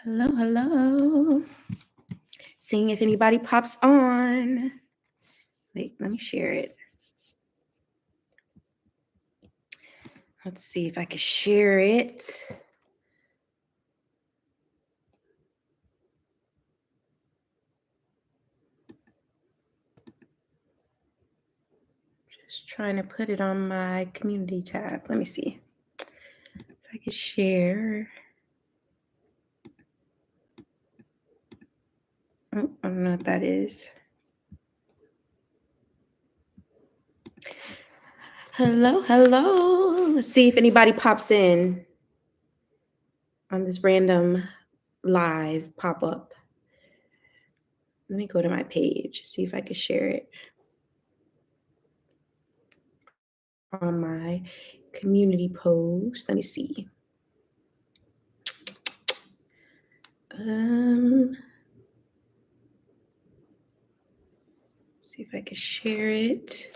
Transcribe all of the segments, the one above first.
Hello. Seeing if anybody pops on. Wait, let me share it. Let's see if I can share it. Just trying to put it on my community tab. Let me see if I can share. Oh, I don't know what that is. Hello. Let's see if anybody pops in on this random live pop-up. Let me go to my page, see if I can share it on my community post. Let me see. See if I can share it.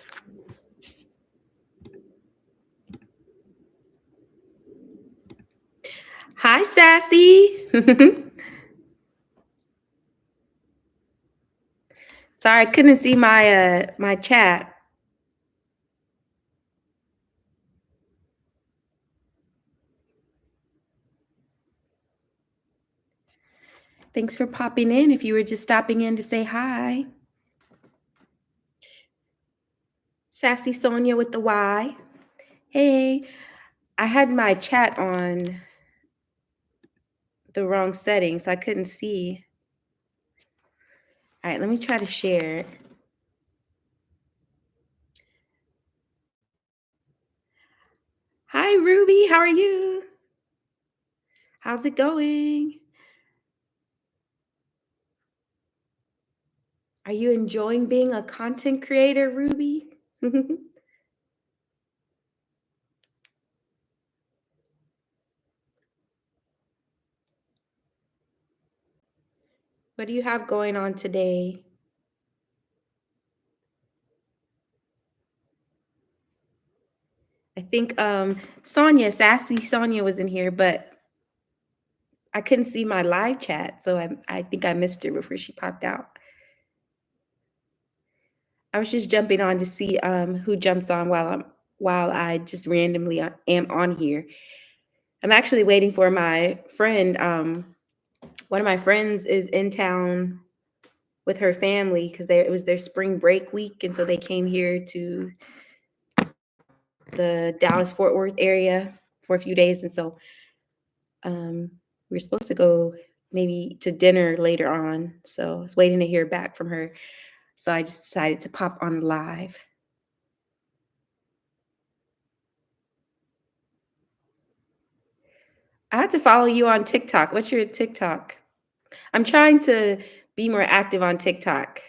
Hi, Sassy. Sorry, I couldn't see my my chat. Thanks for popping in if you were just stopping in to say hi. Sassy Sonia with the Y. Hey, I had my chat on the wrong setting, so I couldn't see. All right, let me try to share. Hi, Ruby. How are you? How's it going? Are you enjoying being a content creator, Ruby? What do you have going on today? I think Sassy Sonia was in here, but I couldn't see my live chat, so I think I missed her before she popped out. I was just jumping on to see who jumps on while I just randomly am on here. I'm actually waiting for my friend. One of my friends is in town with her family because it was their spring break week, and so they came here to the Dallas-Fort Worth area for a few days, and so we're supposed to go maybe to dinner later on. So I was waiting to hear back from her. So I just decided to pop on live. I have to follow you on TikTok. What's your TikTok? I'm trying to be more active on TikTok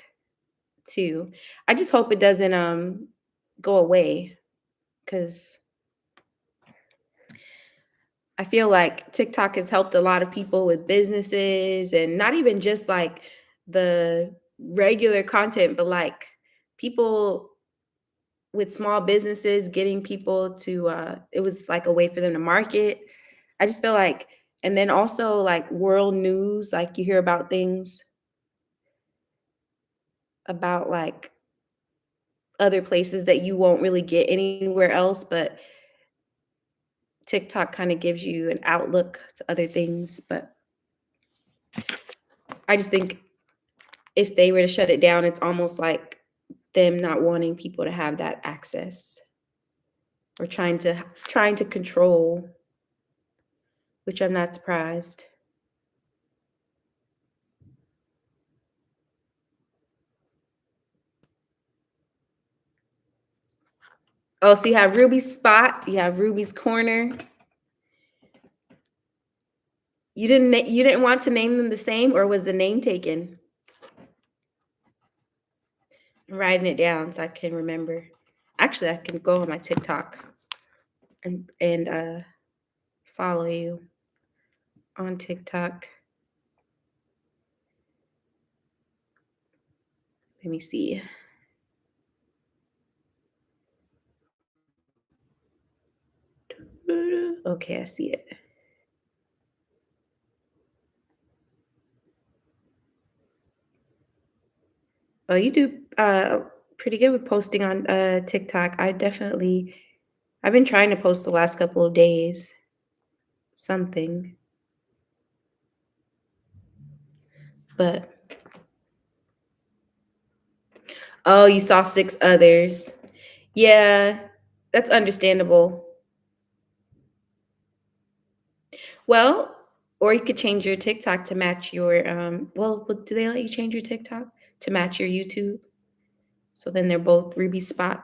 too. I just hope it doesn't go away because I feel like TikTok has helped a lot of people with businesses and not even just like the regular content, but like people with small businesses, getting people to it was like a way for them to market. I just feel like, and then also like world news, like you hear about things about like other places that you won't really get anywhere else, but TikTok kind of gives you an outlook to other things. But I just think if they were to shut it down, it's almost like them not wanting people to have that access or trying to control, which I'm not surprised. Oh, so you have Ruby's spot, you have Ruby's corner. You didn't want to name them the same, or was the name taken? I'm writing it down so I can remember. Actually, I can go on my TikTok and follow you on TikTok. Let me see. Okay, I see it. Oh, you do pretty good with posting on TikTok. I've been trying to post the last couple of days something, but oh, you saw 6 others. Yeah, that's understandable. Well, or you could change your TikTok to match your do they let you change your TikTok to match your YouTube? So then they're both Ruby Spot.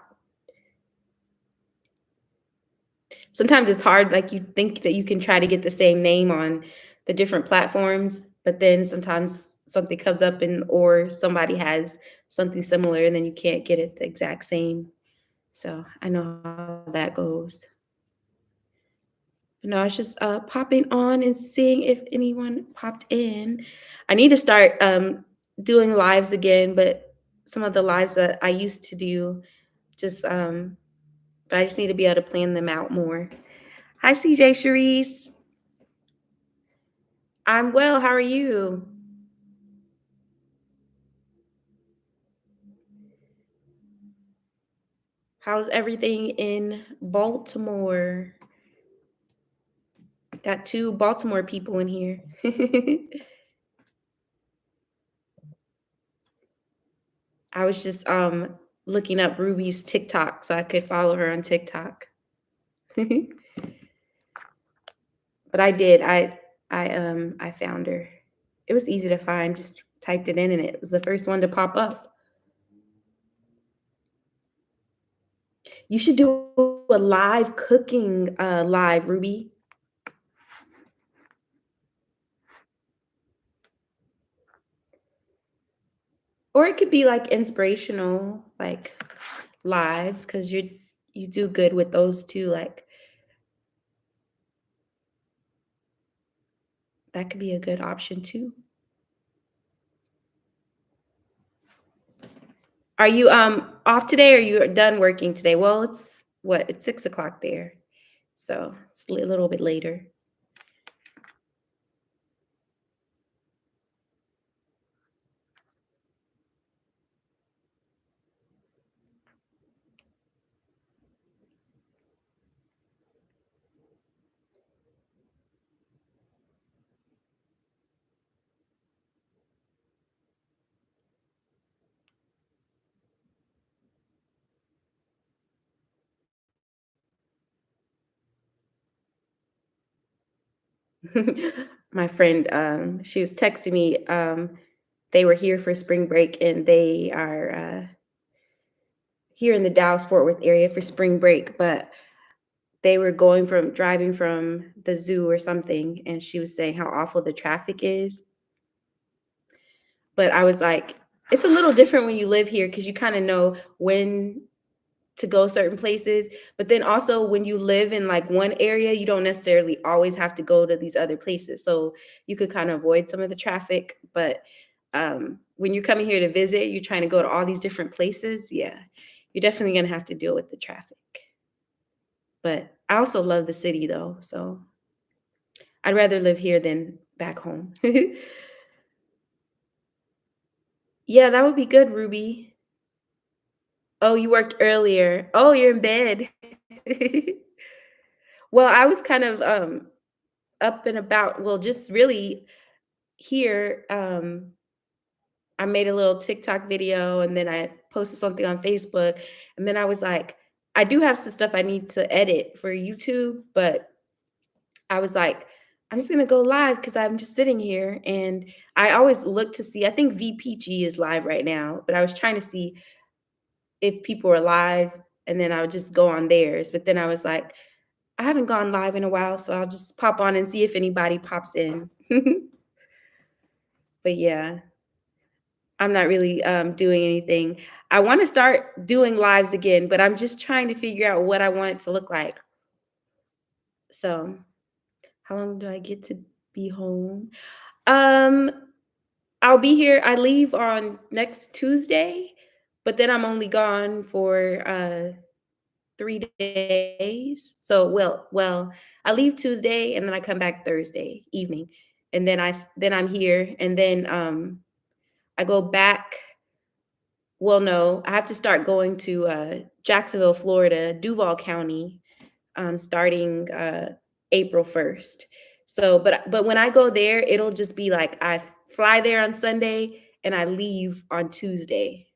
Sometimes it's hard, like you think that you can try to get the same name on the different platforms, but then sometimes something comes up and or somebody has something similar and then you can't get it the exact same. So I know how that goes. No, I was just popping on and seeing if anyone popped in. I need to start doing lives again, but some of the lives that I used to do just but I just need to be able to plan them out more. Hi CJ Sharice. I'm well. How are you? How's everything in Baltimore? Got two Baltimore people in here. I was just looking up Ruby's TikTok so I could follow her on TikTok. But I did. I found her. It was easy to find. Just typed it in and it was the first one to pop up. You should do a live cooking live, Ruby. Or it could be like inspirational, like lives, because you do good with those too. Like that could be a good option too. Are you off today or are you done working today? Well, it's what, it's 6 o'clock there. So it's a little bit later. My friend, she was texting me. They were here for spring break and they are here in the Dallas Fort Worth area for spring break, but they were driving from the zoo or something, and she was saying how awful the traffic is. But I was like, it's a little different when you live here because you kind of know when to go certain places. But then also when you live in like one area, you don't necessarily always have to go to these other places. So you could kind of avoid some of the traffic. But when you're coming here to visit, you're trying to go to all these different places. Yeah, you're definitely going to have to deal with the traffic. But I also love the city though. So I'd rather live here than back home. Yeah, that would be good, Ruby. Oh, you worked earlier. Oh, you're in bed. Well, I was kind of up and about. Well, just really here. I made a little TikTok video and then I posted something on Facebook. And then I was like, I do have some stuff I need to edit for YouTube, but I was like, I'm just gonna go live because I'm just sitting here. And I always look to see, I think VPG is live right now, but I was trying to see if people were live and then I would just go on theirs. But then I was like, I haven't gone live in a while, so I'll just pop on and see if anybody pops in. But yeah, I'm not really doing anything. I want to start doing lives again, but I'm just trying to figure out what I want it to look like. So, how long do I get to be home? Um, I'll be here. I leave on next Tuesday, but then I'm only gone for 3 days. So, I leave Tuesday and then I come back Thursday evening, and then then I'm here, and then I go back well, no, I have to start going to Jacksonville, Florida, Duval County, starting April 1st. So, but when I go there, it'll just be like I fly there on Sunday and I leave on Tuesday.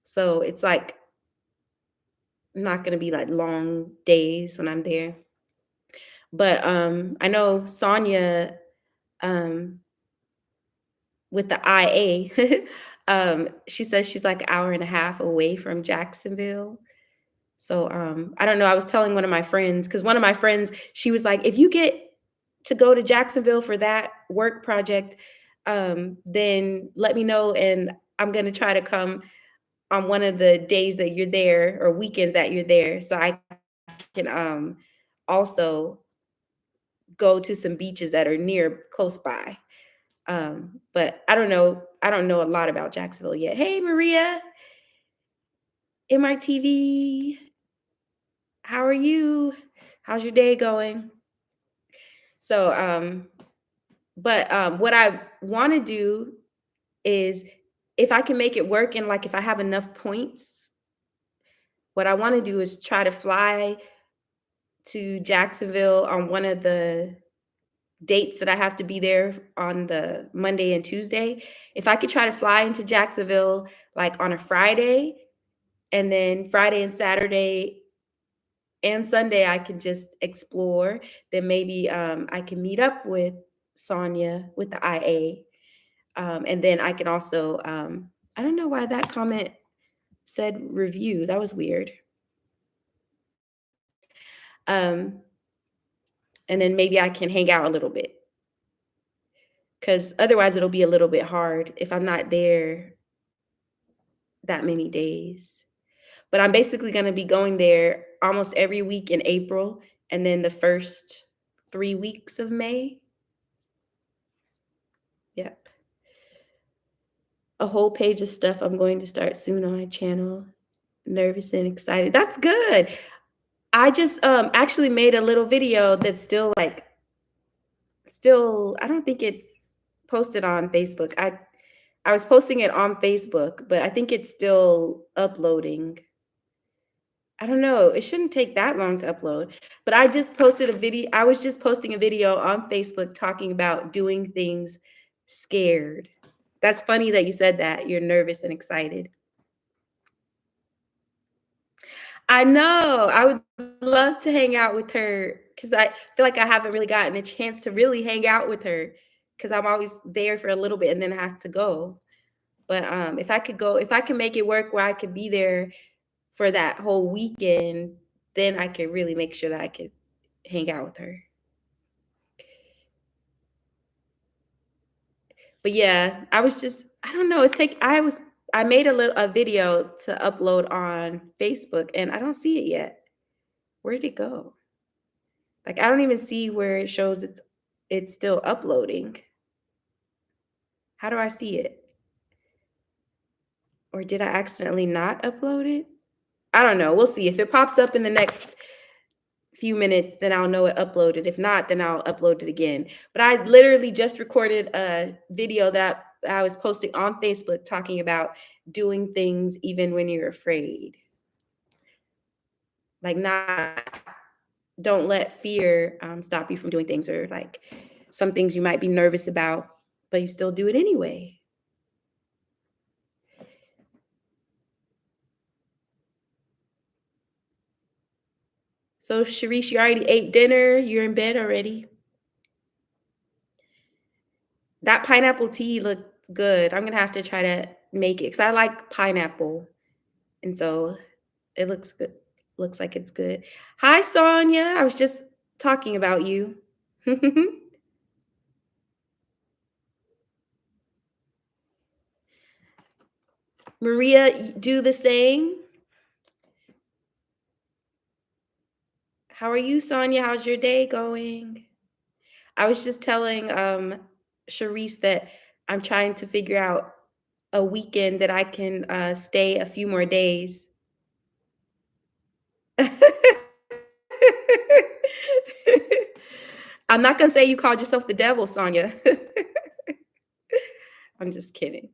So it's like not gonna be like long days when I'm there. But I know Sonia um with the IA, she says she's like an hour and a half away from Jacksonville. So I don't know. I was telling one of my friends, because one of my friends, she was like, if you get to go to Jacksonville for that work project, then let me know and I'm gonna try to come on one of the days that you're there or weekends that you're there. So I can also go to some beaches that are near close by. But I don't know. I don't know a lot about Jacksonville yet. Hey, Maria, MRTV, how are you? How's your day going? So, but what I want to do is if I can make it work and like if I have enough points, what I want to do is try to fly to Jacksonville on one of the dates that I have to be there on the Monday and Tuesday. If I could try to fly into Jacksonville like on a Friday, and then Friday and Saturday and Sunday I can just explore, then maybe I can meet up with Sonia with the IA. And then I can also, I don't know why that comment said review. That was weird. Um, and then maybe I can hang out a little bit because otherwise it'll be a little bit hard if I'm not there that many days. But I'm basically going to be going there almost every week in April and then the first 3 weeks of May. Yep. A whole page of stuff I'm going to start soon on my channel. Nervous and excited. That's good. I just actually made a little video that's still like I don't think it's posted on Facebook. I was posting it on Facebook, but I think it's still uploading. I don't know. It shouldn't take that long to upload. But I just posted a video. I was just posting a video on Facebook talking about doing things scared. That's funny that you said that. You're nervous and excited. I know. I would love to hang out with her because I feel like I haven't really gotten a chance to really hang out with her because I'm always there for a little bit and then I have to go. But if I could go, if I can make it work where I could be there for that whole weekend, then I could really make sure that I could hang out with her. But yeah, I don't know, I made a video to upload on Facebook and I don't see it yet. Where did it go? Like I don't even see where it shows it's still uploading. How do I see it? Or did I accidentally not upload it? I don't know. We'll see. If it pops up in the next few minutes, then I'll know it uploaded. If not, then I'll upload it again. But I literally just recorded a video that I was posting on Facebook talking about doing things even when you're afraid. Like don't let fear stop you from doing things, or like some things you might be nervous about, but you still do it anyway. So Sharice, you already ate dinner. You're in bed already. That pineapple tea looked good. I'm gonna have to try to make it because I like pineapple, and so it looks good. Looks like it's good. Hi, Sonia. I was just talking about you. Maria, do the same. How are you, Sonia? How's your day going? I was just telling Sharice that I'm trying to figure out a weekend that I can stay a few more days. I'm not gonna say you called yourself the devil, Sonia. I'm just kidding.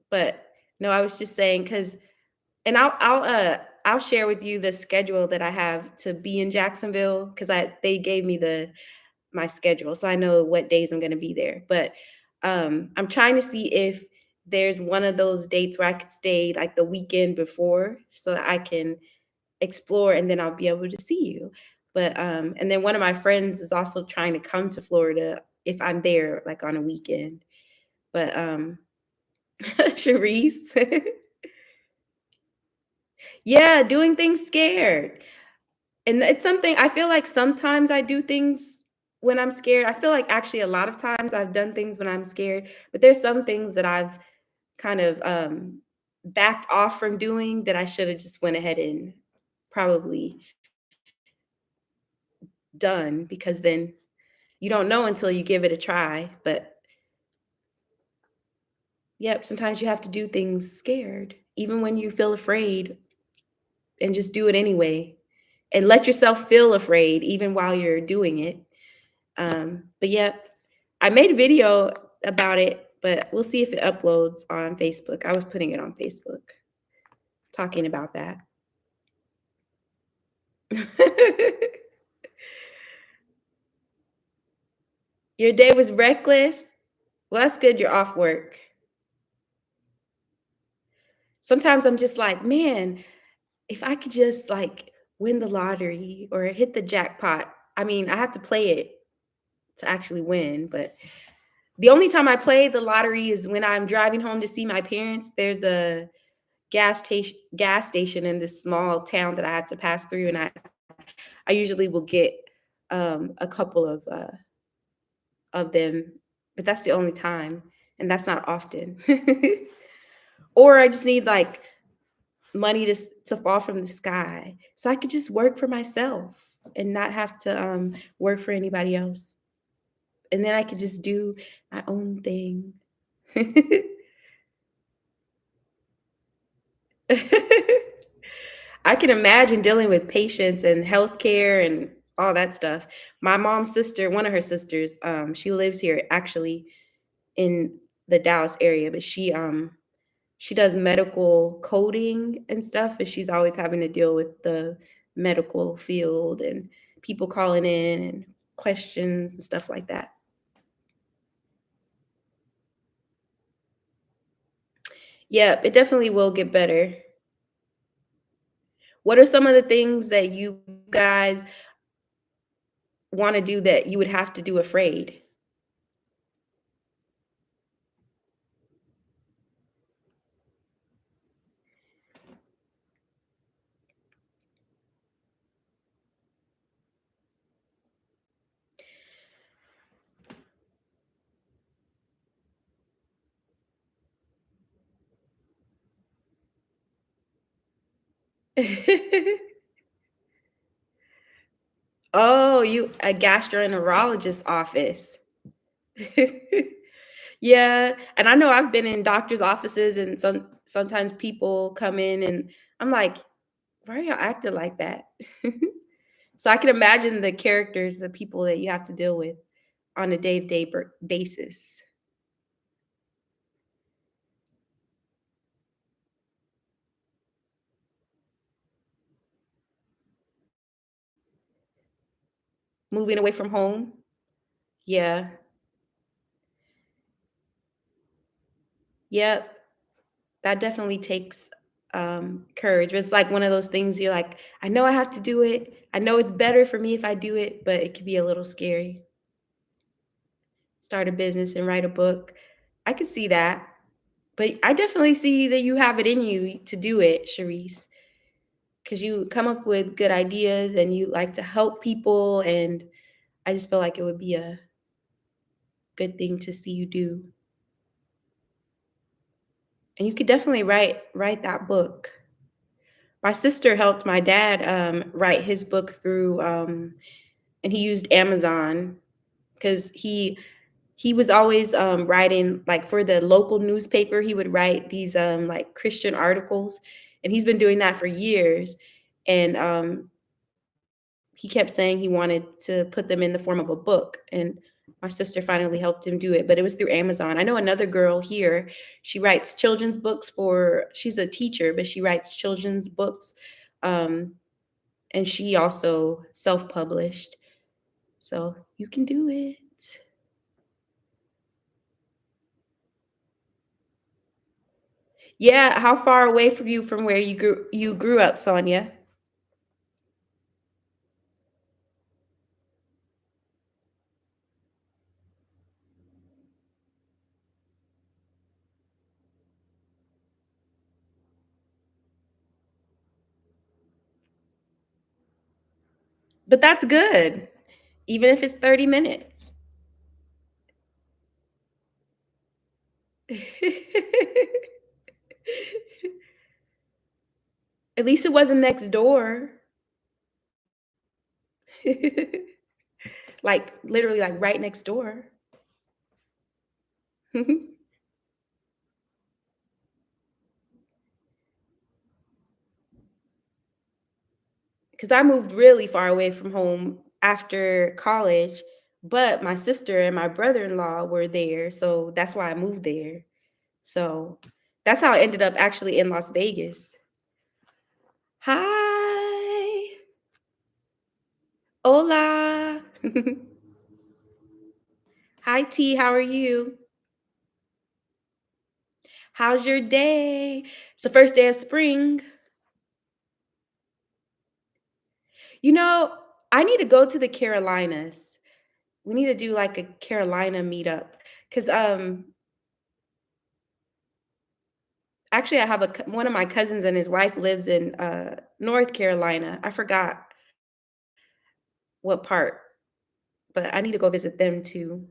But No, I was just saying because, and I'll share with you the schedule that I have to be in Jacksonville because I they gave me my schedule, so I know what days I'm gonna be there. But I'm trying to see if there's one of those dates where I could stay like the weekend before, so that I can explore, and then I'll be able to see you. But and then one of my friends is also trying to come to Florida if I'm there like on a weekend. But Charisse, yeah, doing things scared. And it's something I feel like sometimes I do things when I'm scared. I feel like actually a lot of times I've done things when I'm scared, but there's some things that I've kind of backed off from doing that I should have just went ahead and probably done, because then you don't know until you give it a try. But yep, sometimes you have to do things scared, even when you feel afraid, and just do it anyway. And let yourself feel afraid even while you're doing it. But yeah, I made a video about it, but we'll see if it uploads on Facebook. I was putting it on Facebook talking about that. Your day was reckless. Well, that's good. You're off work. Sometimes I'm just like, man, if I could just like win the lottery or hit the jackpot. I mean, I have to play it to actually win, but the only time I play the lottery is when I'm driving home to see my parents. There's a gas station in this small town that I had to pass through, and I usually will get a couple of them, but that's the only time, and that's not often. Or I just need like money to fall from the sky, so I could just work for myself and not have to work for anybody else, and then I could just do my own thing. I can imagine dealing with patients and healthcare and all that stuff. My mom's sister, one of her sisters, she lives here actually in the Dallas area, but she does medical coding and stuff, and she's always having to deal with the medical field and people calling in and questions and stuff like that. Yeah, it definitely will get better. What are some of the things that you guys want to do that you would have to do afraid? Oh, you a gastroenterologist office. Yeah, and I know I've been in doctor's offices, and sometimes people come in and I'm like, "Why are y'all acting like that?" So I can imagine the characters, the people that you have to deal with on a day-to-day basis. Moving away from home. Yeah. Yep. That definitely takes courage. It's like one of those things you're like, I know I have to do it. I know it's better for me if I do it, but it can be a little scary. Start a business and write a book. I could see that. But I definitely see that you have it in you to do it, Charisse, because you come up with good ideas and you like to help people. And I just feel like it would be a good thing to see you do. And you could definitely write that book. My sister helped my dad write his book through, and he used Amazon because he was always writing like for the local newspaper. He would write these like Christian articles, and he's been doing that for years. And he kept saying he wanted to put them in the form of a book, and My sister finally helped him do it, but it was through Amazon. I know another girl here, she writes children's books for she's a teacher, but she writes children's books, um, and she also self-published. So you can do it. Yeah, how far away from you from where you grew up, Sonia? But that's good, even if it's 30 minutes. At least it wasn't next door. Like, literally, like, right next door. 'Cause I moved really far away from home after college, but my sister and my brother-in-law were there, so that's why I moved there. So, that's how I ended up actually in Las Vegas. Hi. Hola. Hi, T, how are you? How's your day? It's the first day of spring. You know, I need to go to the Carolinas. We need to do, like, a Carolina meetup, 'cause, actually, I have one of my cousins and his wife lives in, North Carolina. I forgot what part, but I need to go visit them too.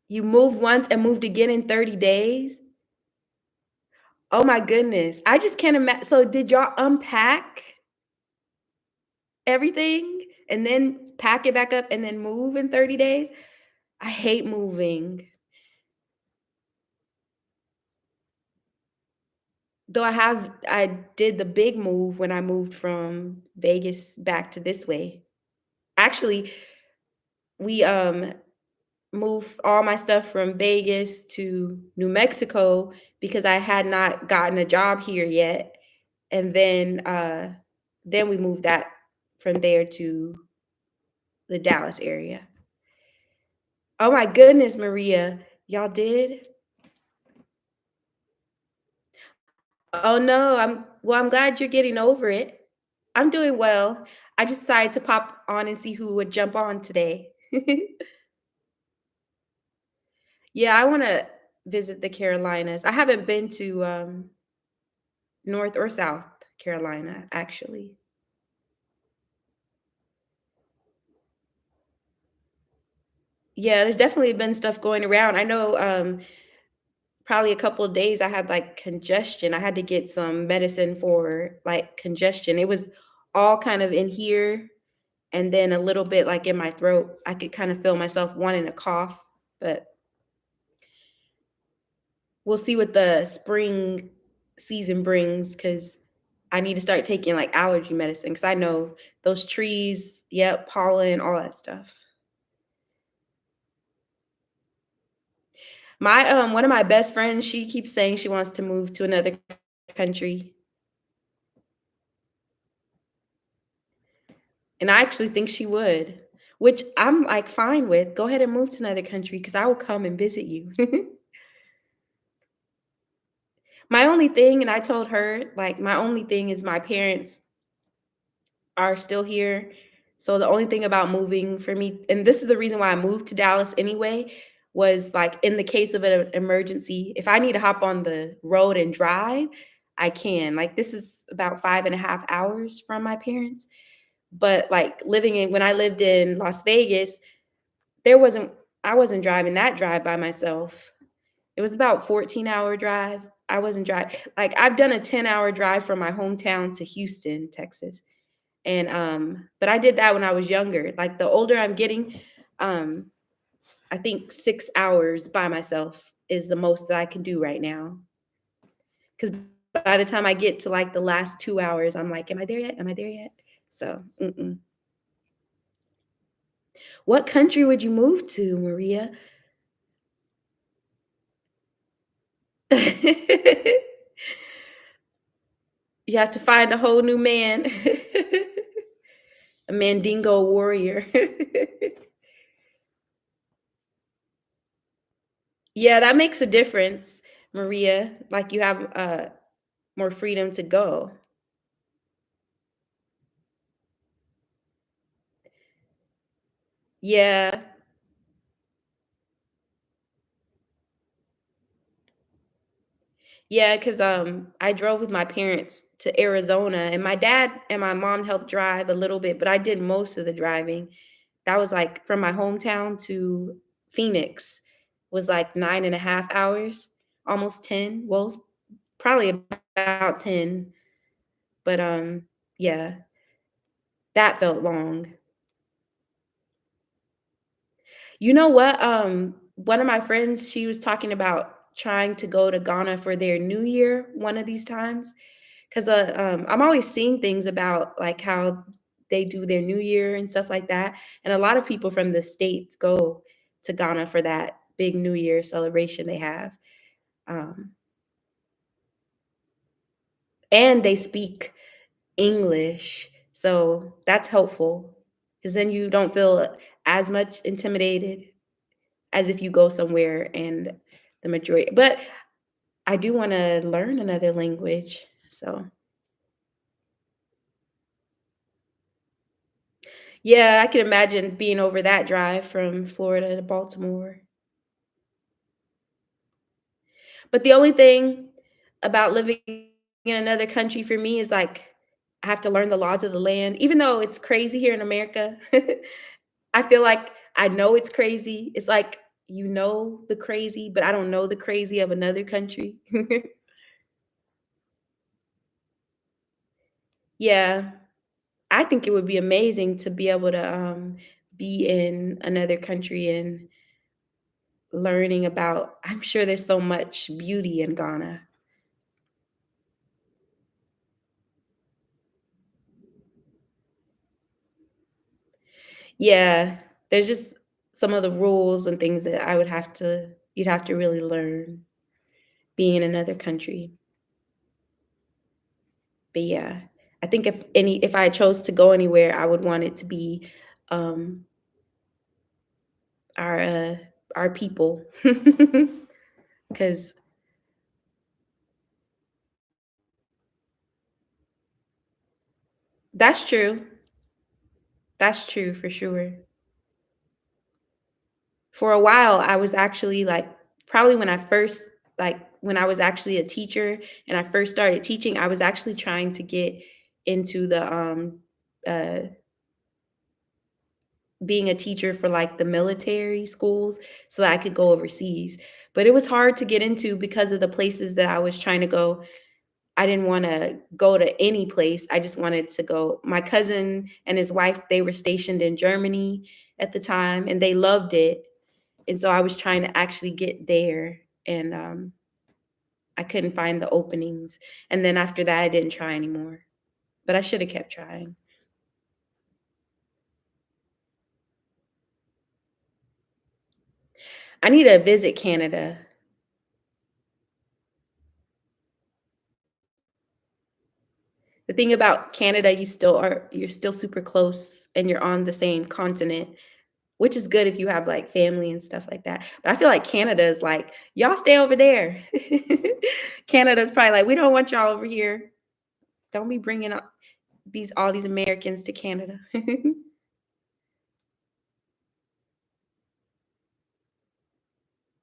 You moved once and moved again in 30 days? Oh my goodness. I just can't imagine. So did y'all unpack everything and then pack it back up and then move in 30 days? I hate moving. Though I did the big move when I moved from Vegas back to this way. Actually, we, moved all my stuff from Vegas to New Mexico because I had not gotten a job here yet, and then we moved that from there to the Dallas area. Oh my goodness, Maria, y'all did? Oh no, I'm glad you're getting over it. I'm doing well. I just decided to pop on and see who would jump on today. Yeah, I wanna visit the Carolinas. I haven't been to, North or South Carolina, actually. Yeah, there's definitely been stuff going around. I know, probably a couple of days I had, like, congestion. I had to get some medicine for, like, congestion. It was all kind of in here and then a little bit, like, in my throat. I could kind of feel myself wanting to cough, but we'll see what the spring season brings because I need to start taking, like, allergy medicine because I know those trees, yep, pollen, all that stuff. One of my best friends, she keeps saying she wants to move to another country, and I actually think she would, which I'm, like, fine with. Go ahead and move to another country because I will come and visit you. My only thing and I told her, like, my only thing is my parents are still here. So the only thing about moving for me and this is the reason why I moved to Dallas anyway, was, like, in the case of an emergency, if I need to hop on the road and drive, I can. Like, this is about 5.5 hours from my parents, but, like, living in when I lived in Las Vegas, there wasn't I wasn't driving that drive by myself. It was about 14-hour drive. I wasn't drive like, I've done a 10-hour drive from my hometown to Houston, Texas. And, but I did that when I was younger. Like, the older I'm getting, um, I think 6 hours by myself is the most that I can do right now. Because by the time I get to, like, the last 2 hours, I'm like, "Am I there yet? Am I there yet?" So, mm-mm. What country would you move to, Maria? You have to find a whole new man, a Mandingo warrior. Yeah, that makes a difference, Maria. Like you have more freedom to go. Yeah. Yeah, because I drove with my parents to Arizona, and my dad and my mom helped drive a little bit, but I did most of the driving. That was, like, from my hometown to Phoenix was, like, 9.5 hours, almost 10. Well, it's probably about 10, but, yeah, that felt long. You know what? One of my friends, she was talking about trying to go to Ghana for their New Year one of these times. 'Cause, I'm always seeing things about, like, how they do their New Year and stuff like that, and a lot of people from the States go to Ghana for that big New Year celebration they have, um, and they speak English, so that's helpful. Because then you don't feel as much intimidated as if you go somewhere and the majority but I do wanna learn another language, so yeah, I can imagine being over that drive from Florida to Baltimore. But the only thing about living in another country for me is, like, I have to learn the laws of the land. Even though it's crazy here in America, I feel like I know it's crazy. It's like, you know the crazy, but I don't know the crazy of another country. Yeah, I think it would be amazing to be able to, be in another country and learning about I'm sure there's so much beauty in Ghana. Yeah, there's just some of the rules and things that I would have to you'd have to really learn being in another country. But yeah, I think if I chose to go anywhere, I would want it to be um our uh our people. Cuz that's true. That's true for sure. For a while, I was actually, like probably when I first when I was actually a teacher and I first started teaching, I was actually trying to get into the, uh, being a teacher for, like, the military schools so that I could go overseas, but it was hard to get into because of the places that I was trying to go. I didn't wanna go to any place, I just wanted to go my cousin and his wife, they were stationed in Germany at the time, and they loved it. And so I was trying to actually get there, and, I couldn't find the openings, and then after that, I didn't try anymore, but I shoulda kept trying. I need to visit Canada. The thing about Canada, you're still super close, and you're on the same continent, which is good if you have, like, family and stuff like that, but I feel like Canada is like, "Y'all stay over there." Canada's probably like, "We don't want y'all over here. Don't be bringing up these all these Americans to Canada."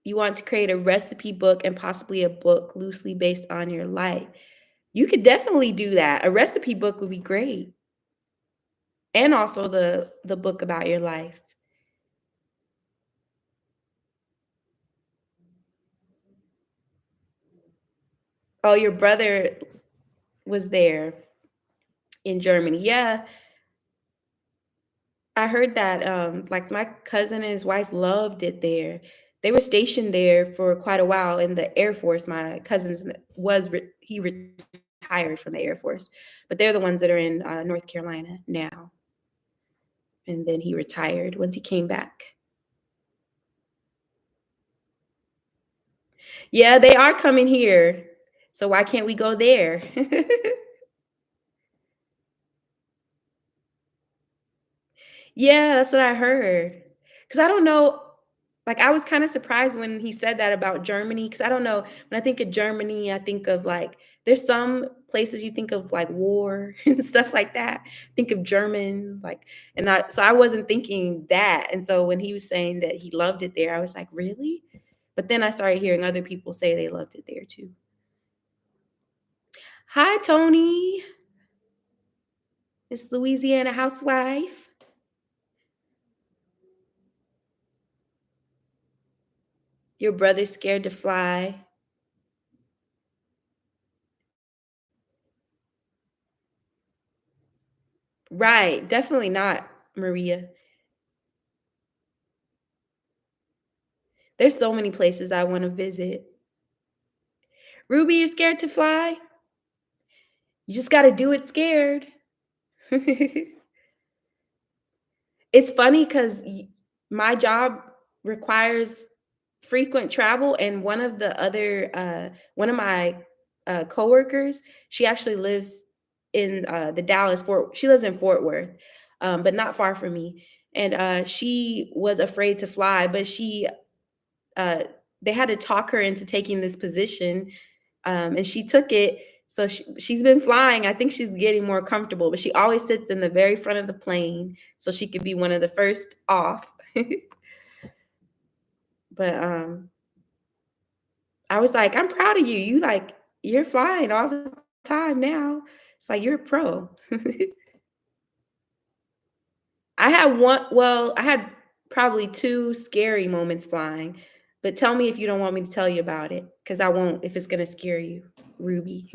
You want to create a recipe book and possibly a book loosely based on your life. You could definitely do that. A recipe book would be great. And also the book about your life. Oh, your brother was there in Germany. Yeah, I heard that like my cousin and his wife loved it there. They were stationed there for quite a while in the Air Force. My cousin's was he retired retired from the Air Force, but they're the ones that are in North Carolina now. And then he retired once he came back. Yeah, they are coming here. So why can't we go there? Yeah, that's what I heard. Cause I don't know, like, I was kinda surprised when he said that about Germany. Cause I don't know, when I think of Germany, I think of, like, there's some places you think of, like, war and stuff like that. Think of German, like, and I wasn't thinking that, and so when he was saying that he loved it there, I was like, "Really?" But then I started hearing other people say they loved it there too. Hi, Tony. Miss Louisiana housewife. Your brother's scared to fly. Right, definitely not, Maria. There's so many places I wanna visit. Ruby, you're scared to fly? You just gotta do it scared. It's funny 'cause my job requires frequent travel, and one of my, coworkers, she actually lives in, the Dallas Fort she lives in Fort Worth, but not far from me, and, she was afraid to fly, but uh, they had to talk her into taking this position, and she took it. So she's been flying. I think she's getting more comfortable, but she always sits in the very front of the plane so she could be one of the first off. But I was like, I'm proud of you. You're flying all the time now. It's like you're a pro. I had probably two scary moments flying, but tell me if you don't want me to tell you about it, because I won't if it's gonna scare you, Ruby.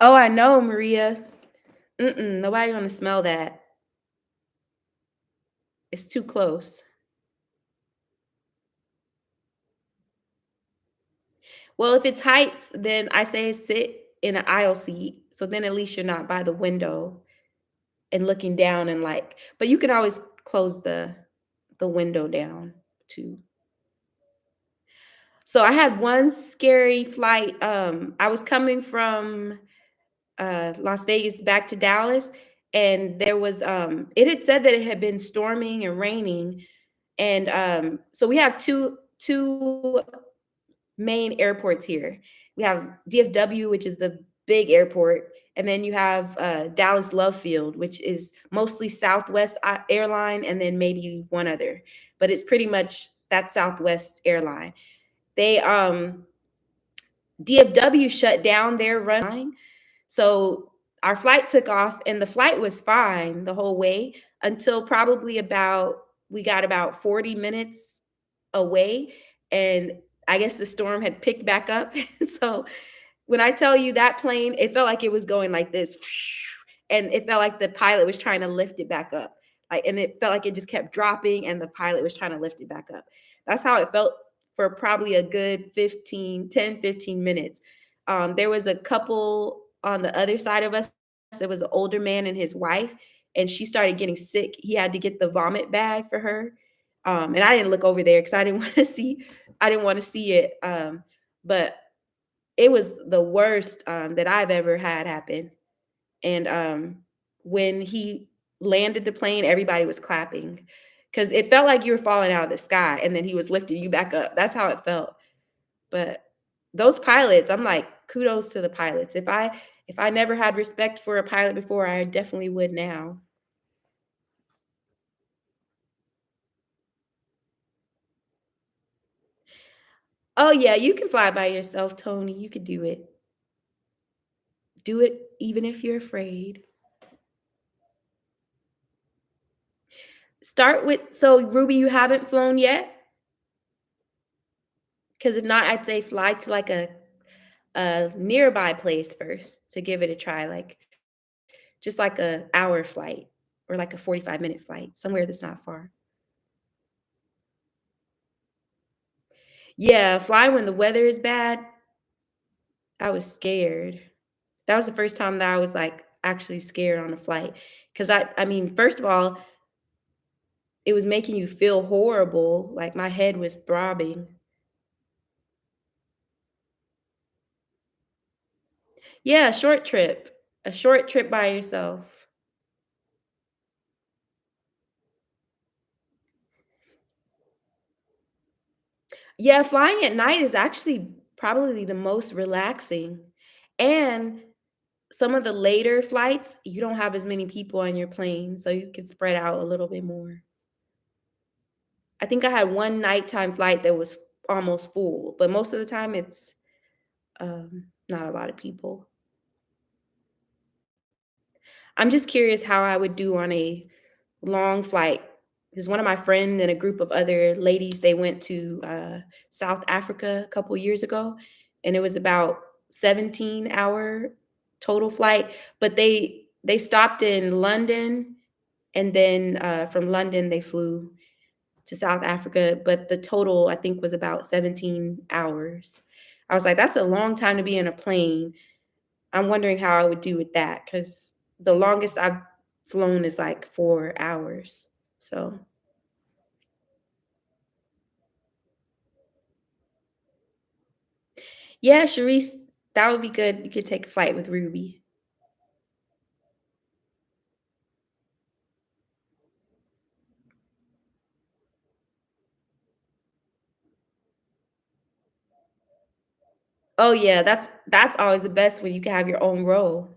Oh, I know, Maria. Mm-mm, nobody wanna smell that. It's too close. Well, if it's heights, then I say sit in an aisle seat, so then at least you're not by the window and looking down and but you can always close the window down too. So I had one scary flight. I was coming from Las Vegas back to Dallas, and there was it had said that it had been storming and raining, and so we have two main airports here. We have DFW, which is the big airport, and then you have Dallas Love Field, which is mostly Southwest airline, and then maybe one other, but it's pretty much that Southwest airline. They DFW shut down their run. So our flight took off and the flight was fine the whole way until probably about we got about 40 minutes away, and I guess the storm had picked back up. So when I tell you that plane, it felt like it was going like this, and it felt like the pilot was trying to lift it back up. And it felt like it just kept dropping, and the pilot was trying to lift it back up. That's how it felt for probably a good 15 minutes. There was a couple on the other side of us. It was an older man and his wife, and she started getting sick. He had to get the vomit bag for her. And I didn't look over there because I didn't want to see it. But it was the worst, that I've ever had happen, and, when he landed the plane, everybody was clapping because it felt like you were falling out of the sky, and then he was lifting you back up. That's how it felt, but those pilots, I'm like, kudos to the pilots. If I never had respect for a pilot before, I definitely would now. Oh, yeah, you can fly by yourself, Tony, you could do it. Do it even if you're afraid. Start with so, Ruby, you haven't flown yet? Because if not, I'd say fly to, like, a nearby place first to give it a try, like, just like a hour flight or, like, a 45-minute flight, somewhere that's not far. Yeah, flying when the weather is bad, I was scared. That was the first time that I was, like, actually scared on a flight. Cause I mean, first of all, it was making you feel horrible, like, my head was throbbing. Yeah, a short trip by yourself. Yeah, flying at night is actually probably the most relaxing, and some of the later flights, you don't have as many people on your plane, so you can spread out a little bit more. I think I had one nighttime flight that was almost full, but most of the time it's, not a lot of people. I'm just curious how I would do on a long flight, because one of my friend and a group of other ladies, they went to, South Africa a couple years ago, and it was about 17-hour total flight, but they stopped in London, and then, from London, they flew to South Africa, but the total, I think, was about 17 hours. I was like, "That's a long time to be in a plane." I'm wondering how I would do with that, because the longest I've flown is, like, 4 hours. So, yeah, Sharice, that would be good. You could take a flight with Ruby. Oh, yeah, that's always the best when you can have your own row.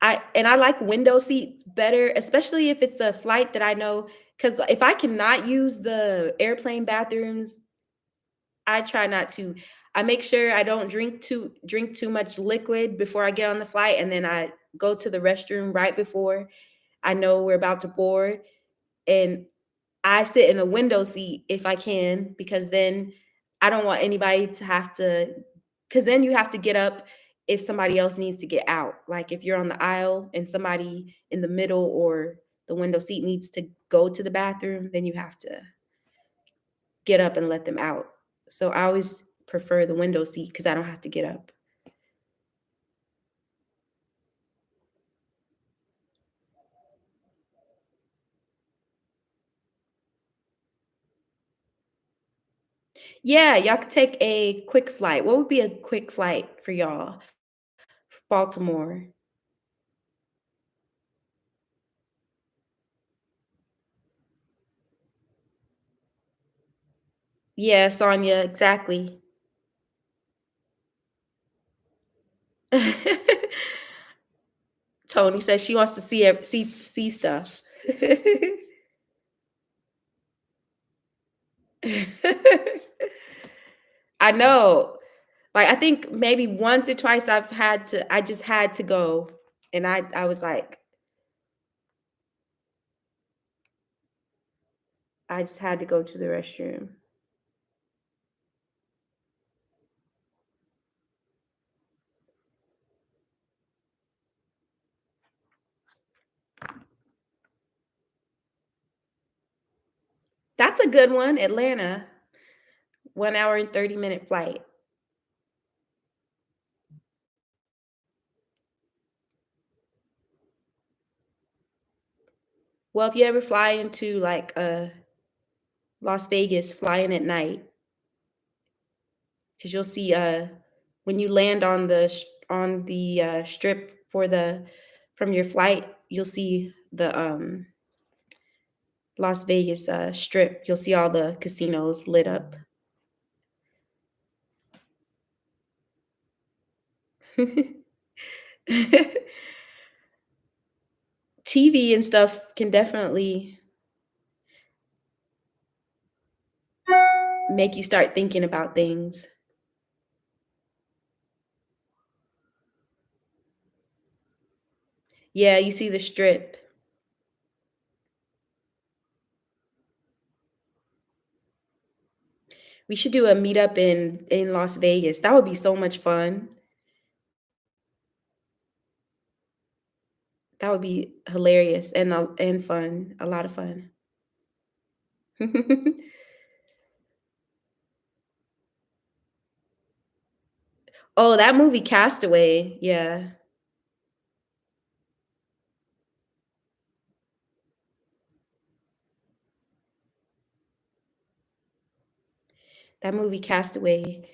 I like window seats better, especially if it's a flight that I know, because if I cannot use the airplane bathrooms, I try not to. I make sure I don't drink too much liquid before I get on the flight, and then I go to the restroom right before I know we're about to board, and I sit in the window seat if I can, because then I don't want anybody to have to, because then you have to get up if somebody else needs to get out. Like, if you're on the aisle and somebody in the middle or the window seat needs to go to the bathroom, then you have to get up and let them out. So I always prefer the window seat because I don't have to get up. Yeah, y'all could take a quick flight. What would be a quick flight for y'all? Baltimore. Yeah, Sonya, exactly. Tony says she wants to see stuff. I know. Like, I think maybe once or twice I just had to go, and I was like, I just had to go to the restroom. That's a good one, Atlanta. 1 hour and 30-minute flight. Well, if you ever fly into, like, Las Vegas, fly in at night, because 'cause you'll see, when you land on the strip for the from your flight, you'll see the, Las Vegas, strip. You'll see all the casinos lit up. TV and stuff can definitely make you start thinking about things. Yeah, you see the strip. We should do a meetup in Las Vegas. That would be so much fun. That would be hilarious and fun, a lot of fun. Oh, that movie Castaway, yeah. That movie Castaway,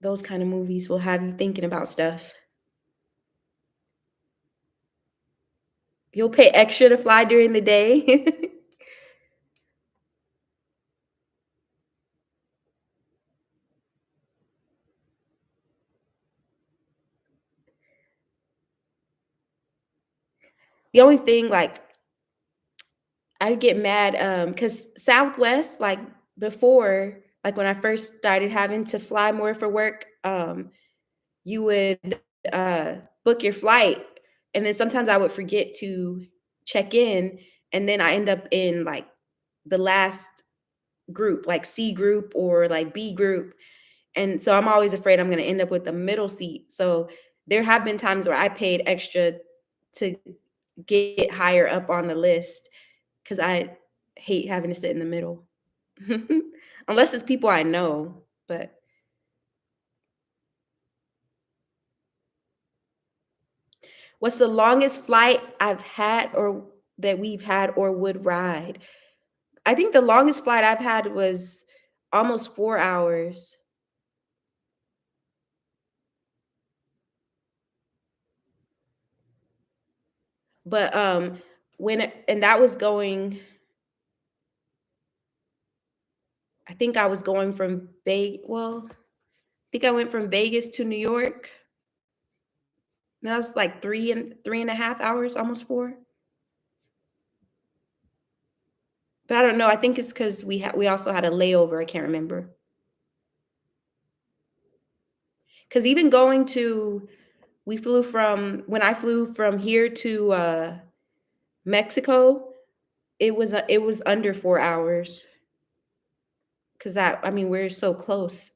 those kind of movies will have you thinking about stuff. You'll pay extra to fly during the day. The only thing, like, I get mad, because Southwest, like, before, like, when I first started having to fly more for work, you would, book your flight, and then sometimes I would forget to check in, and then I end up in, like, the last group, like C group or, like, B group, and so I'm always afraid I'm gonna end up with the middle seat. So there have been times where I paid extra to get higher up on the list because I hate having to sit in the middle. Unless it's people I know, but what's the longest flight I've had or that we've had or would ride? I think the longest flight I've had was almost 4 hours, but, and that was going, I think I was going from I think I went from Vegas to New York. That was like 3.5 hours, almost 4. But I don't know, I think it's 'cause we also had a layover, I can't remember. 'Cause even going to we flew from when I flew from here to, Mexico, it was under 4 hours. 'Cause that I mean, we're so close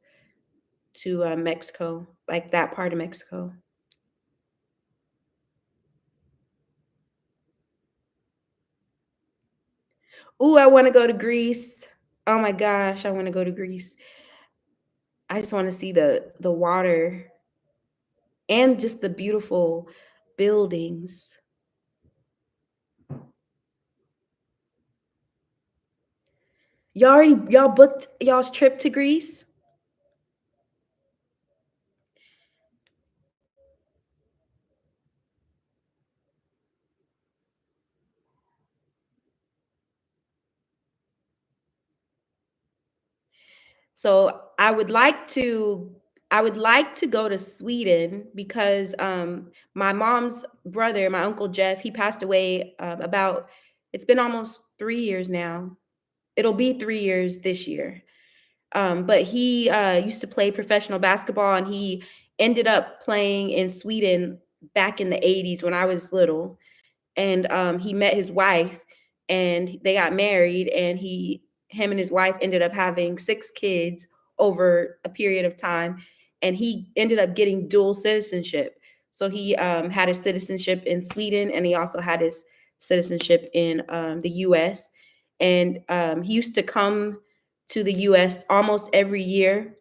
to, Mexico, like, that part of Mexico. Ooh, I wanna go to Greece. Oh my gosh, I wanna go to Greece. I just wanna see the water and just the beautiful buildings. Y'all booked y'all's trip to Greece? So, I would like to go to Sweden because, my mom's brother, my uncle Jeff, he passed away, about it's been almost 3 years now. It'll be 3 years this year. But he, used to play professional basketball, and he ended up playing in Sweden back in the '80s when I was little, and he met his wife and they got married, and him and his wife ended up having 6 kids over a period of time, and he ended up getting dual citizenship. So he had his citizenship in Sweden, and he also had his citizenship in the US, and he used to come to the US almost every year,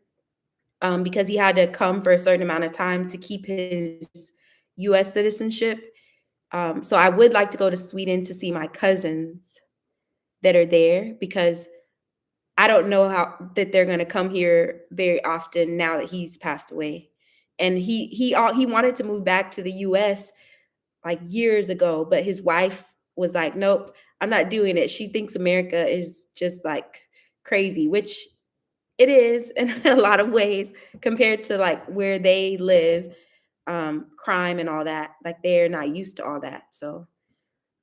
because he had to come for a certain amount of time to keep his US citizenship. So I would like to go to Sweden to see my cousins that are there because I don't know how that they're gonna come here very often now that he's passed away. And he wanted to move back to the US like years ago, but his wife was like, "Nope, I'm not doing it." She thinks America is just like crazy, which it is in a lot of ways compared to like where they live, crime and all that. Like they're not used to all that. So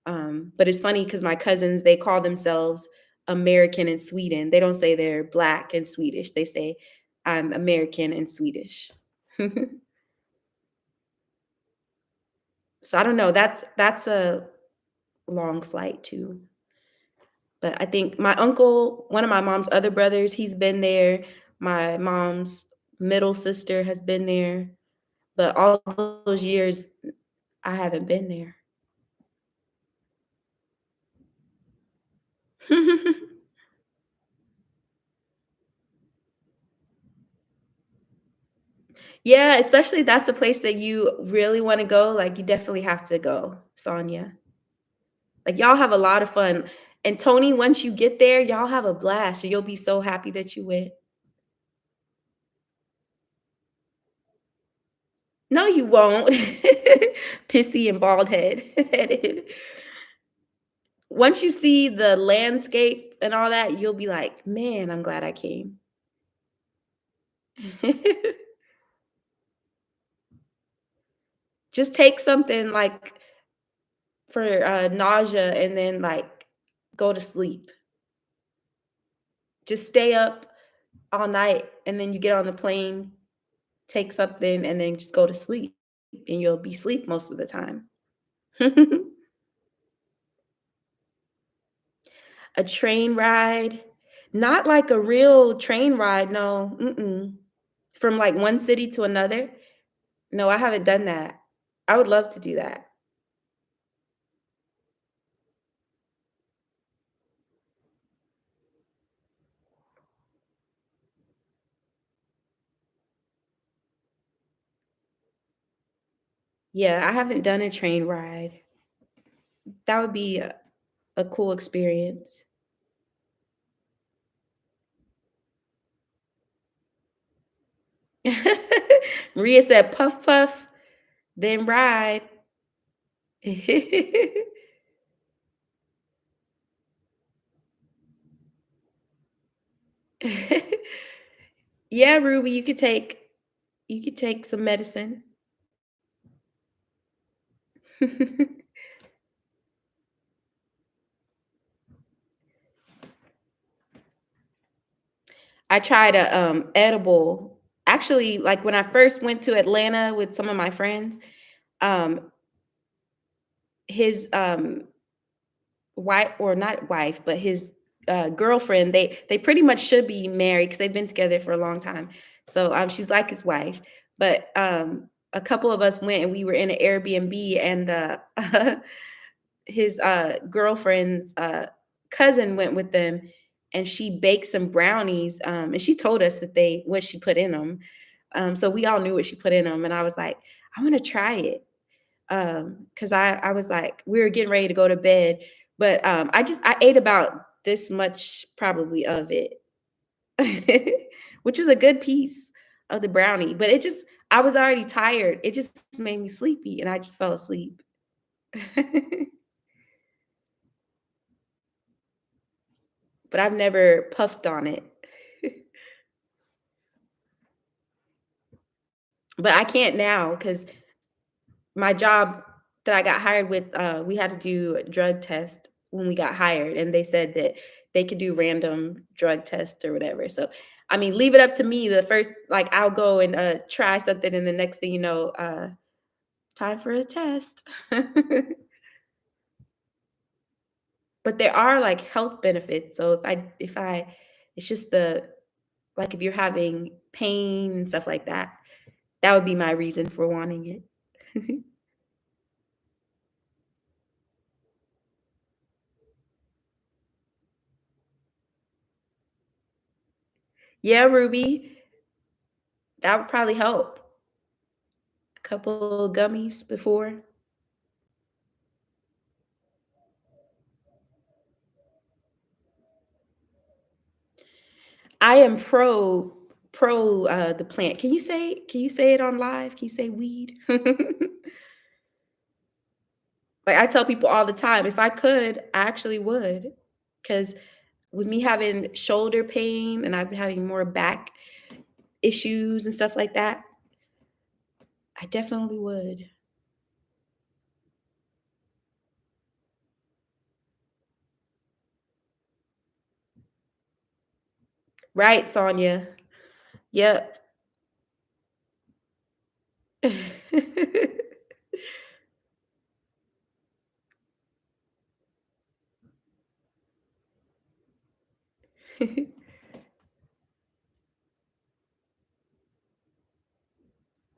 but it's funny because my cousins, they call themselves American and Sweden. They don't say they're black and Swedish. They say I'm American and Swedish. So I don't know. That's a long flight too. But I think my uncle, one of my mom's other brothers, he's been there. My mom's middle sister has been there. But all those years, I haven't been there. Yeah, especially if that's the place that you really wanna go, like, you definitely have to go, Sonya. Like, y'all have a lot of fun, and Tony, once you get there, y'all have a blast, you'll be so happy that you went. No, you won't. Pissy and bald headed. Once you see the landscape and all that, you'll be like, "Man, I'm glad I came." Just take something, like, for, nausea and then, like, go to sleep. Just stay up all night, and then you get on the plane, take something, and then just go to sleep, and you'll be asleep most of the time. A train ride? Not like a real train ride, no, mm-mm. From, like, one city to another? No, I haven't done that. I would love to do that. Yeah, I haven't done a train ride. That would be a cool experience. Maria said, "Puff, puff, then ride." Yeah, Ruby, you could take some medicine. I tried a, edible actually, like, when I first went to Atlanta with some of my friends, um, his, wife or not wife, but his, girlfriend, they pretty much should be married because 'cause they've been together for a long time. So, she's like his wife, but, a couple of us went and we were in an Airbnb and, his, girlfriend's, cousin went with them, and she baked some brownies, and she told us that they what she put in them. So we all knew what she put in them, and I was like, "I wanna try it." Because I was like we were getting ready to go to bed, but, I ate about this much probably of it, which is a good piece of the brownie, but it just I was already tired. It just made me sleepy, and I just fell asleep. But I've never puffed on it. But I can't now because my job that I got hired with, we had to do a drug test when we got hired, and they said that they could do random drug tests or whatever. So, I mean, leave it up to me. The first, like, I'll go and try something, and the next thing you know, time for a test. But there are like health benefits. So it's just the like if you're having pain and stuff like that, that would be my reason for wanting it. Yeah, Ruby, that would probably help. A couple gummies before. I am pro the plant. Can you say it on live? Can you say weed? Like I tell people all the time, if I could, I actually would. Cause with me having shoulder pain and I've been having more back issues and stuff like that, I definitely would. Right, Sonya. Yep.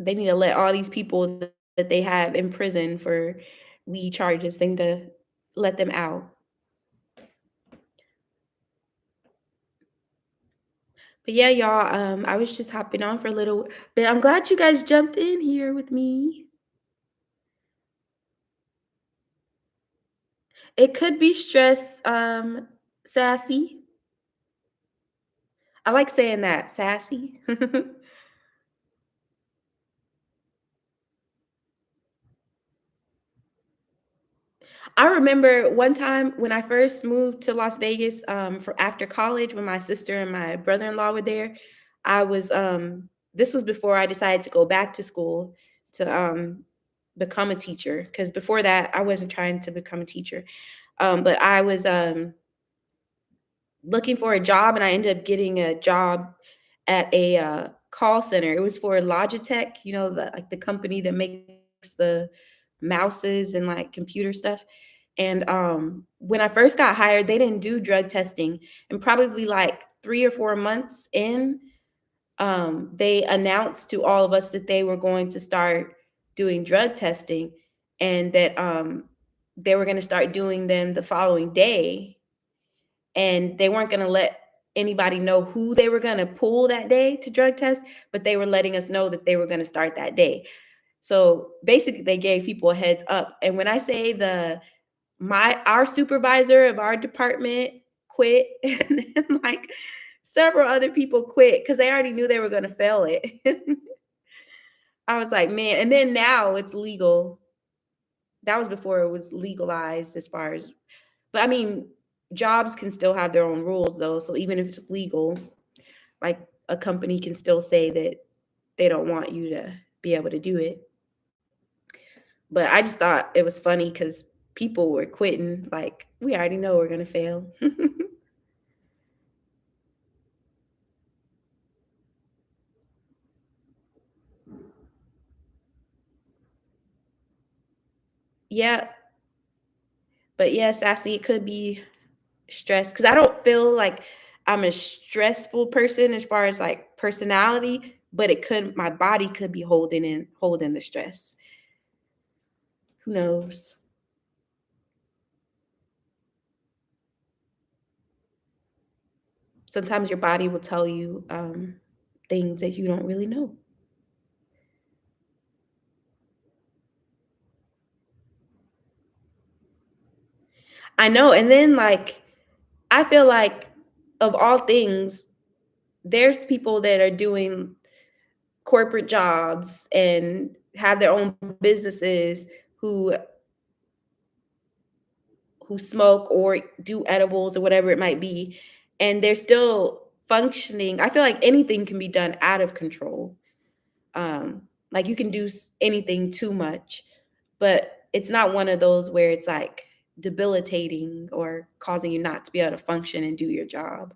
They need to let all these people that they have in prison for weed charges, they need to let them out. But yeah, y'all, I was just hopping on for a little bit. I'm glad you guys jumped in here with me. It could be stress, sassy. I like saying that, sassy. I remember one time when I first moved to Las Vegas, for after college, when my sister and my brother-in-law were there, I was this was before I decided to go back to school to become a teacher. Because before that, I wasn't trying to become a teacher. But I was looking for a job, and I ended up getting a job at a call center. It was for Logitech, you know, the company that makes the mouses and like computer stuff. And when I first got hired, they didn't do drug testing. And probably like 3 or 4 months in, they announced to all of us that they were going to start doing drug testing, and that they were going to start doing them the following day, and they weren't going to let anybody know who they were going to pull that day to drug test, but they were letting us know that they were going to start that day. So basically they gave people a heads up. And when I say my our supervisor of our department quit, and then like several other people quit because they already knew they were going to fail it. I was like, man. And then now it's legal. That was before it was legalized as far as, but I mean, jobs can still have their own rules though. So even if it's legal, like a company can still say that they don't want you to be able to do it. But I just thought it was funny because people were quitting. Like, we already know we're going to fail. Yeah. But yeah, Sassy, it could be stress because I don't feel like I'm a stressful person as far as like personality, but my body could be holding the stress. Who knows? Sometimes your body will tell you things that you don't really know. I know. And then, like, I feel like, of all things, there's people that are doing corporate jobs and have their own businesses who smoke or do edibles or whatever it might be, and they're still functioning. I feel like anything can be done out of control. Like you can do anything too much, but it's not one of those where it's like debilitating or causing you not to be able to function and do your job.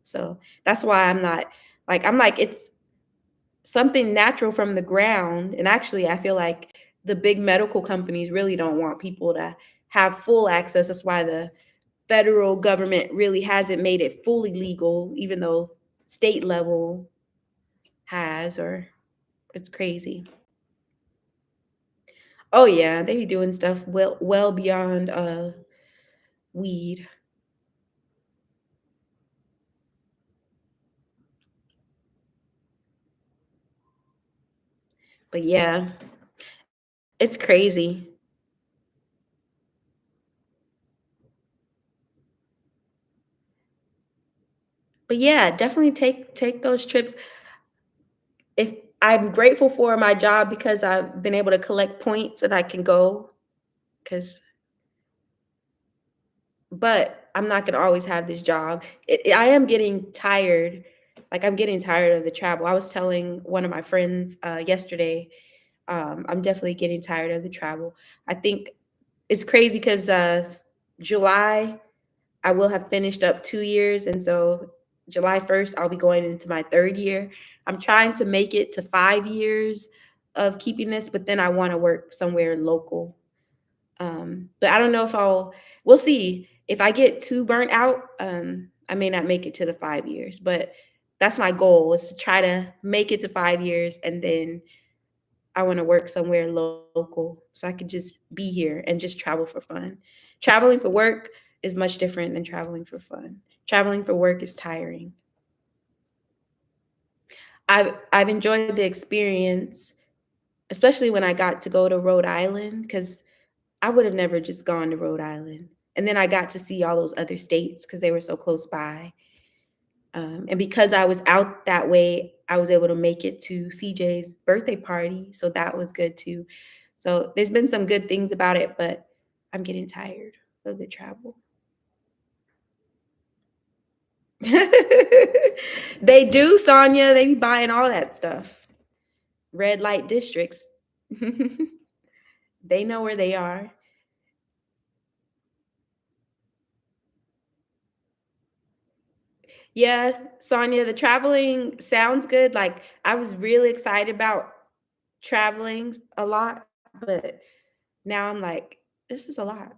So that's why I'm like, it's something natural from the ground. And actually, I feel like the big medical companies really don't want people to have full access. That's why the federal government really hasn't made it fully legal, even though state level has, or it's crazy. Oh yeah, they be doing stuff well beyond weed. But yeah, it's crazy. But yeah, definitely take those trips. If I'm grateful for my job because I've been able to collect points and I can go, cuz but I'm not going to always have this job. I am getting tired. Like I'm getting tired of the travel. I was telling one of my friends yesterday, I'm definitely getting tired of the travel. I think it's crazy because July I will have finished up 2 years, and so July 1st I'll be going into my third year. I'm trying to make it to 5 years of keeping this, but then I want to work somewhere local. But I don't know if we'll see. If I get too burnt out, I may not make it to the 5 years, but that's my goal is to try to make it to 5 years. And then I want to work somewhere local so I could just be here and just travel for fun. Traveling for work is much different than traveling for fun. Traveling for work is tiring. I've enjoyed the experience, especially when I got to go to Rhode Island, because I would have never just gone to Rhode Island. And then I got to see all those other states because they were so close by. And because I was out that way, I was able to make it to CJ's birthday party. So that was good too. So there's been some good things about it, but I'm getting tired of the travel. They do, Sonya. They be buying all that stuff. Red light districts. They know where they are. Yeah, Sonya, the traveling sounds good. Like I was really excited about traveling a lot, but now I'm like, this is a lot.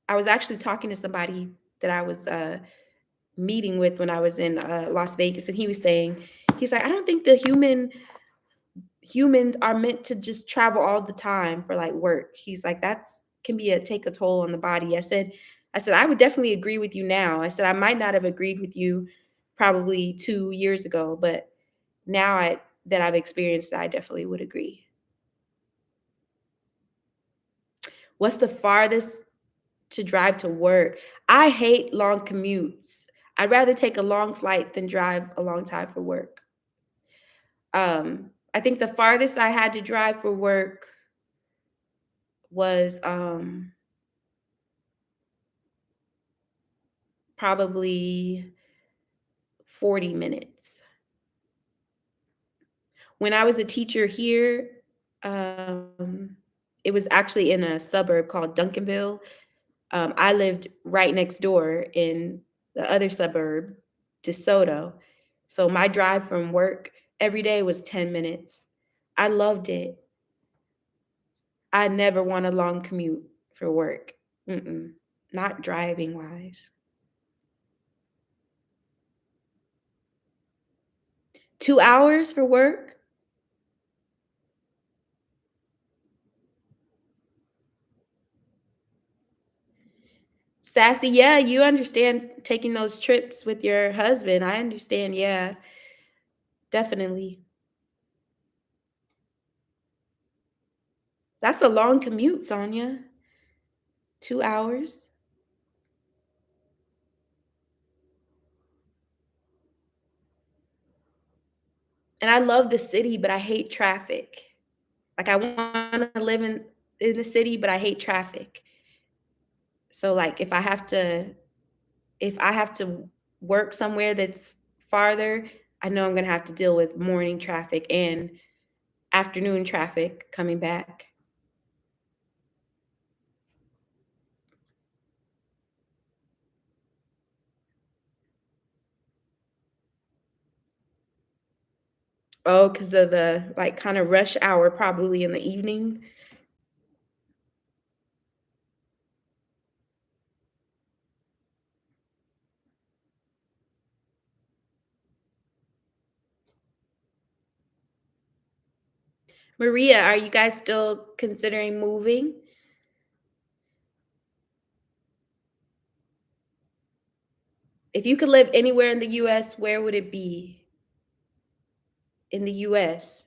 I was actually talking to somebody that I was meeting with when I was in Las Vegas, and he was saying, he's like, I don't think humans are meant to just travel all the time for like work. He's like, that's can be a take a toll on the body. I said, I would definitely agree with you now. I said, I might not have agreed with you probably 2 years ago, but now that I've experienced it, I definitely would agree. What's the farthest to drive to work? I hate long commutes. I'd rather take a long flight than drive a long time for work. I think the farthest I had to drive for work was probably 40 minutes. When I was a teacher here, um, it was actually in a suburb called Duncanville. I lived right next door in the other suburb, DeSoto. So my drive from work every day was 10 minutes. I loved it. I never want a long commute for work. Mm-mm. Not driving wise. 2 hours for work? Sassy, yeah, you understand taking those trips with your husband. I understand, yeah, definitely. That's a long commute, Sonia. 2 hours. And I love the city, but I hate traffic. Like I want to live in the city, but I hate traffic. So like if I have to work somewhere that's farther, I know I'm gonna have to deal with morning traffic and afternoon traffic coming back. Oh, because of the like kind of rush hour probably in the evening. Maria, are you guys still considering moving? If you could live anywhere in the US, where would it be? In the US?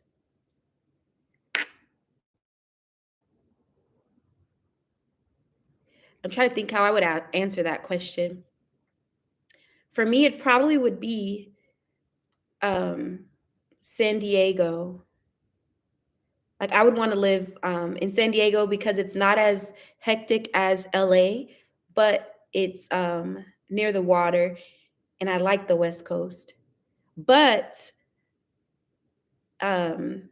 I'm trying to think how I would answer that question. For me, it probably would be um, San Diego. Like I would want to live in San Diego because it's not as hectic as LA, but it's near the water, and I like the West Coast. But um,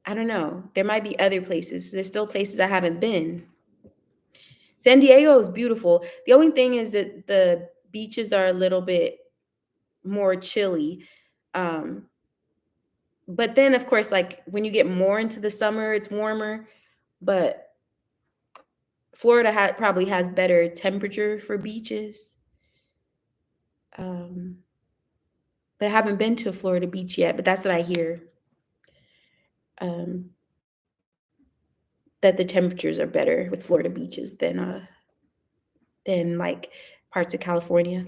I don't know. There might be other places. There's still places I haven't been. San Diego is beautiful. The only thing is that the beaches are a little bit more chilly. Um, but then, of course, like when you get more into the summer, it's warmer. But Florida probably has better temperature for beaches. Um, but I haven't been to a Florida beach yet. But that's what I hear. Um, that the temperatures are better with Florida beaches than like parts of California.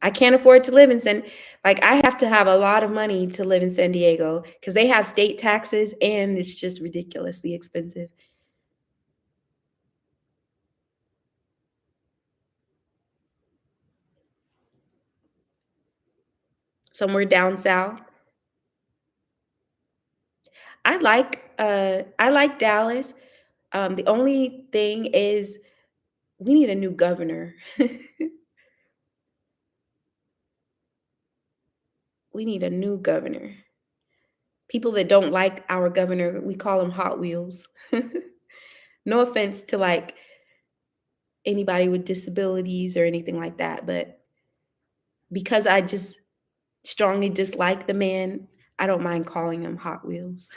I can't afford to live in like, I have to have a lot of money to live in San Diego because they have state taxes, and it's just ridiculously expensive. Somewhere down south. I like Dallas. The only thing is we need a new governor. We need a new governor. People that don't like our governor, we call them Hot Wheels. No offense to like anybody with disabilities or anything like that, but because I just strongly dislike the man, I don't mind calling him Hot Wheels.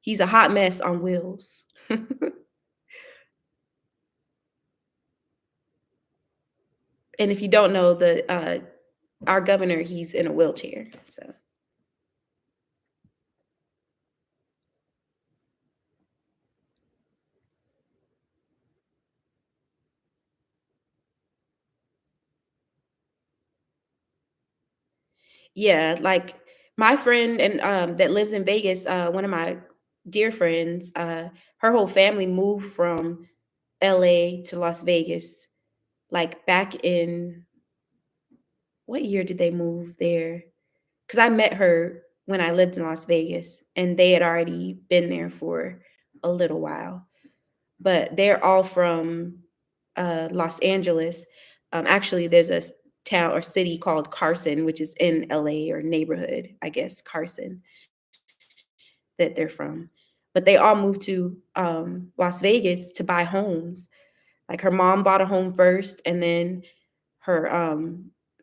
He's a hot mess on wheels. And if you don't know, the our governor, he's in a wheelchair. So yeah, like my friend and that lives in Vegas, one of my dear friends, her whole family moved from LA to Las Vegas, like back in what year did they move there? Because I met her when I lived in Las Vegas, and they had already been there for a little while. But they're all from Los Angeles. Actually, there's a town or city called Carson, which is in LA, or neighborhood, I guess, Carson, that they're from. But they all moved to Las Vegas to buy homes. Like her mom bought a home first, and then her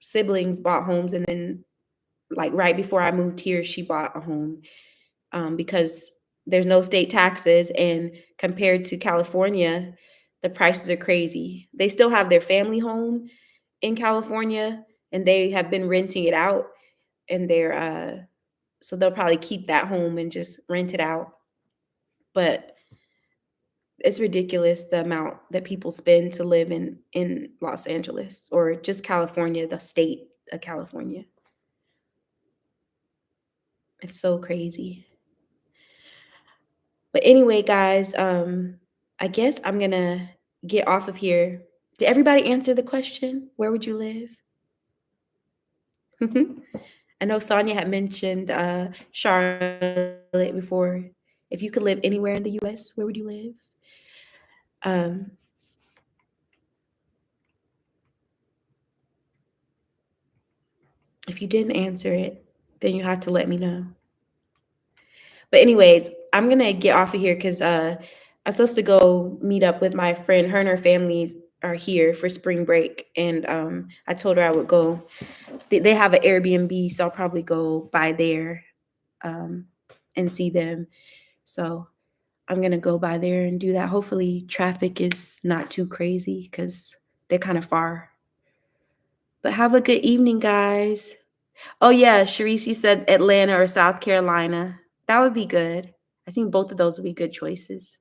siblings bought homes, and then like right before I moved here, she bought a home because there's no state taxes, and compared to California, the prices are crazy. They still have their family home in California, and they have been renting it out, and they're so they'll probably keep that home and just rent it out. But it's ridiculous the amount that people spend to live in Los Angeles or just California, the state of California. It's so crazy. But anyway, guys, I guess I'm gonna get off of here. Did everybody answer the question? Where would you live? I know Sonia had mentioned Charlotte before. If you could live anywhere in the US, where would you live? Um, if you didn't answer it, then you have to let me know. But anyways, I'm gonna get off of here because I'm supposed to go meet up with my friend. Her and her family are here for spring break, and I told her I would go. They have an Airbnb, so I'll probably go by there um, and see them. So I'm gonna go by there and do that. Hopefully, traffic is not too crazy because they're kind of far. But have a good evening, guys. Oh yeah, Sharice, you said Atlanta or South Carolina. That would be good. I think both of those would be good choices.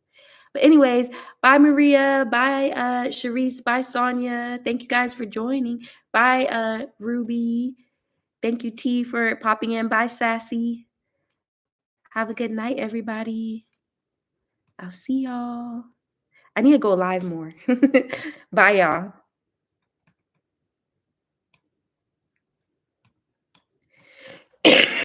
But anyways, bye Maria, bye Sharice, bye Sonia. Thank you guys for joining. Bye Ruby. Thank you T for popping in. Bye Sassy. Have a good night, everybody. I'll see y'all. I need to go live more. Bye y'all.